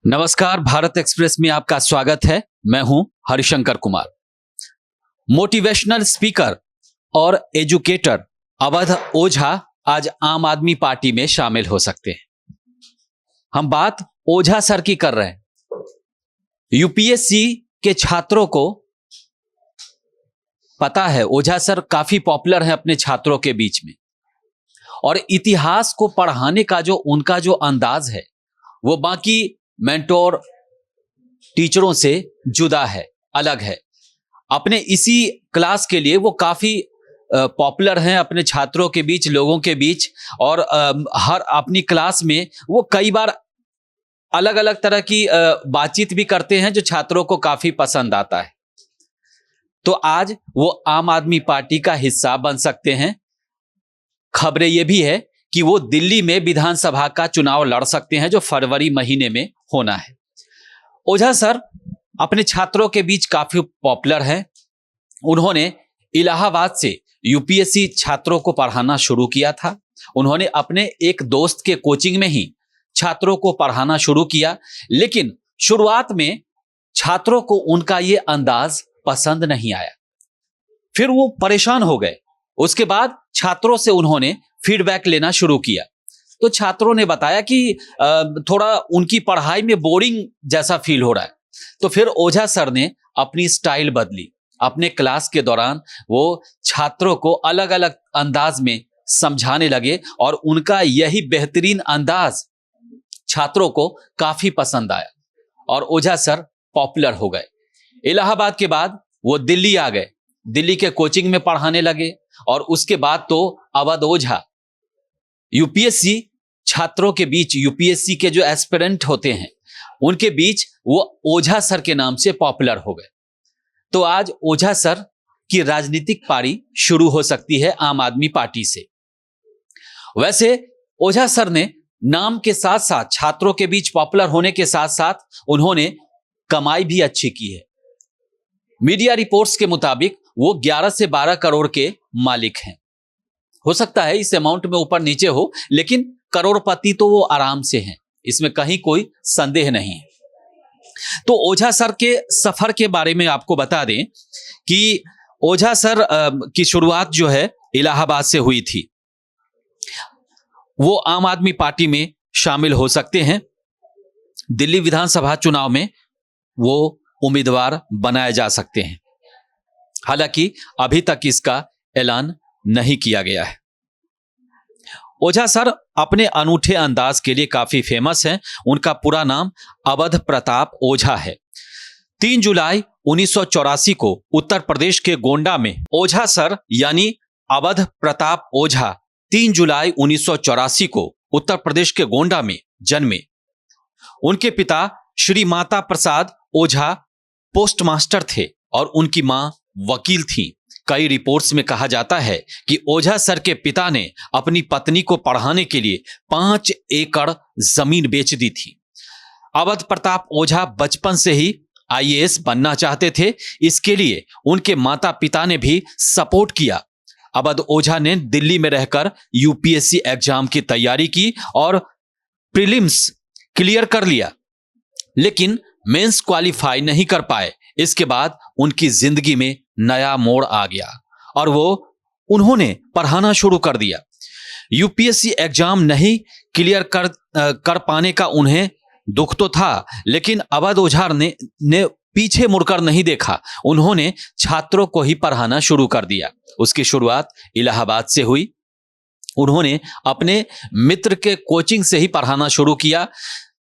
नमस्कार, भारत एक्सप्रेस में आपका स्वागत है। मैं हूं हरिशंकर कुमार। मोटिवेशनल स्पीकर और एजुकेटर अवध ओझा आज आम आदमी पार्टी में शामिल हो सकते हैं। हम बात ओझा सर की कर रहे हैं। यूपीएससी के छात्रों को पता है ओझा सर काफी पॉपुलर हैं अपने छात्रों के बीच में, और इतिहास को पढ़ाने का जो उनका जो अंदाज है वो बाकी मेंटोर टीचरों से जुदा है, अलग है। अपने इसी क्लास के लिए वो काफी पॉपुलर हैं अपने छात्रों के बीच, लोगों के बीच, और हर अपनी क्लास में वो कई बार अलग अलग तरह की बातचीत भी करते हैं जो छात्रों को काफी पसंद आता है। तो आज वो आम आदमी पार्टी का हिस्सा बन सकते हैं। खबरें ये भी है कि वो दिल्ली में विधानसभा का चुनाव लड़ सकते हैं जो फरवरी महीने में होना है। ओझा सर अपने छात्रों के बीच काफी पॉपुलर हैं। उन्होंने इलाहाबाद से यूपीएससी छात्रों को पढ़ाना शुरू किया था। उन्होंने अपने एक दोस्त के कोचिंग में ही छात्रों को पढ़ाना शुरू किया, लेकिन शुरुआत में छात्रों को उनका ये अंदाज पसंद नहीं आया। फिर वो परेशान हो गए। उसके बाद छात्रों से उन्होंने फीडबैक लेना शुरू किया। तो छात्रों ने बताया कि थोड़ा उनकी पढ़ाई में बोरिंग जैसा फील हो रहा है। तो फिर ओझा सर ने अपनी स्टाइल बदली। अपने क्लास के दौरान वो छात्रों को अलग अलग अंदाज में समझाने लगे, और उनका यही बेहतरीन अंदाज छात्रों को काफी पसंद आया और ओझा सर पॉपुलर हो गए। इलाहाबाद के बाद वो दिल्ली आ गए, दिल्ली के कोचिंग में पढ़ाने लगे, और उसके बाद तो अवध ओझा यूपीएससी छात्रों के बीच, यूपीएससी के जो एस्पिरेंट होते हैं उनके बीच वो ओझा सर के नाम से पॉपुलर हो गए। तो आज ओझा सर की राजनीतिक पारी शुरू हो सकती है आम आदमी पार्टी से। वैसे ओझा सर ने नाम के साथ साथ, छात्रों के बीच पॉपुलर होने के साथ साथ, उन्होंने कमाई भी अच्छी की है। मीडिया रिपोर्ट्स के मुताबिक वो 11 से 12 करोड़ के मालिक हैं। हो सकता है इस अमाउंट में ऊपर नीचे हो, लेकिन करोड़पति तो वो आराम से हैं, इसमें कहीं कोई संदेह नहीं है। तो ओझा सर के सफर के बारे में आपको बता दें कि ओझा सर की शुरुआत जो है इलाहाबाद से हुई थी। वो आम आदमी पार्टी में शामिल हो सकते हैं। दिल्ली विधानसभा चुनाव में वो उम्मीदवार बनाए जा सकते हैं। हालांकि अभी तक इसका ऐलान नहीं किया गया है। ओझा सर अपने अनूठे अंदाज के लिए काफी फेमस हैं। उनका पूरा नाम अवध प्रताप ओझा है। 3 जुलाई 1984 को उत्तर प्रदेश के गोंडा में ओझा सर यानी अवध प्रताप ओझा 3 जुलाई 1984 को उत्तर प्रदेश के गोंडा में जन्मे। उनके पिता श्री माता प्रसाद ओझा पोस्टमास्टर थे और उनकी मां वकील थी। कई रिपोर्ट्स में कहा जाता है कि ओझा सर के पिता ने अपनी पत्नी को पढ़ाने के लिए 5 एकड़ जमीन बेच दी थी। अवध प्रताप ओझा बचपन से ही आईएएस बनना चाहते थे। इसके लिए उनके माता पिता ने भी सपोर्ट किया। अवध ओझा ने दिल्ली में रहकर यूपीएससी एग्जाम की तैयारी की और प्रीलिम्स क्लियर कर लिया, लेकिन मेंस क्वालिफाई नहीं कर पाए। इसके बाद उनकी जिंदगी में नया मोड़ आ गया और उन्होंने पढ़ाना शुरू कर दिया। यूपीएससी एग्जाम नहीं क्लियर कर पाने का उन्हें दुख तो था, लेकिन अवध ओझा ने पीछे मुड़कर नहीं देखा। उन्होंने छात्रों को ही पढ़ाना शुरू कर दिया। उसकी शुरुआत इलाहाबाद से हुई। उन्होंने अपने मित्र के कोचिंग से ही पढ़ाना शुरू किया।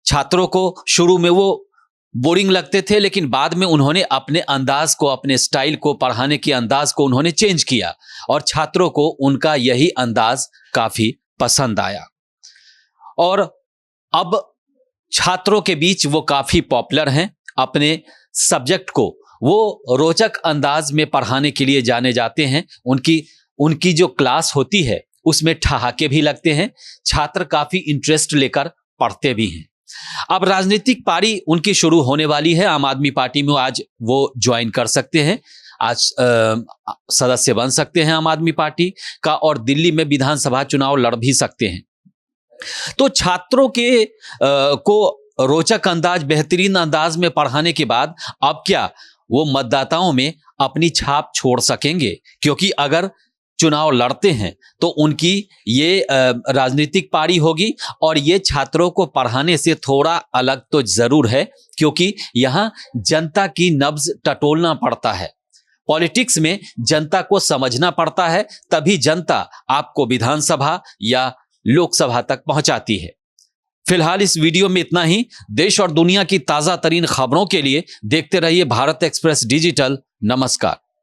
छात्रों को शुरू में वो बोरिंग लगते थे, लेकिन बाद में उन्होंने अपने अंदाज को, अपने स्टाइल को, पढ़ाने के अंदाज को उन्होंने चेंज किया और छात्रों को उनका यही अंदाज काफी पसंद आया। और अब छात्रों के बीच वो काफी पॉपुलर हैं। अपने सब्जेक्ट को वो रोचक अंदाज में पढ़ाने के लिए जाने जाते हैं। उनकी जो क्लास होती है उसमें ठहाके भी लगते हैं। छात्र काफी इंटरेस्ट लेकर पढ़ते भी हैं। अब राजनीतिक पारी उनकी शुरू होने वाली है। आम आदमी पार्टी में आज वो ज्वाइन कर सकते हैं, आज सदस्य बन सकते हैं आम आदमी पार्टी का, और दिल्ली में विधानसभा चुनाव लड़ भी सकते हैं। तो छात्रों को रोचक अंदाज, बेहतरीन अंदाज में पढ़ाने के बाद अब क्या वो मतदाताओं में अपनी छाप छोड़ सकेंगे? क्योंकि अगर चुनाव लड़ते हैं तो उनकी ये राजनीतिक पारी होगी और ये छात्रों को पढ़ाने से थोड़ा अलग तो जरूर है, क्योंकि यहां जनता की नब्ज टटोलना पड़ता है। पॉलिटिक्स में जनता को समझना पड़ता है, तभी जनता आपको विधानसभा या लोकसभा तक पहुंचाती है। फिलहाल इस वीडियो में इतना ही। देश और दुनिया की ताजा तरीन खबरों के लिए देखते रहिए भारत एक्सप्रेस डिजिटल। नमस्कार।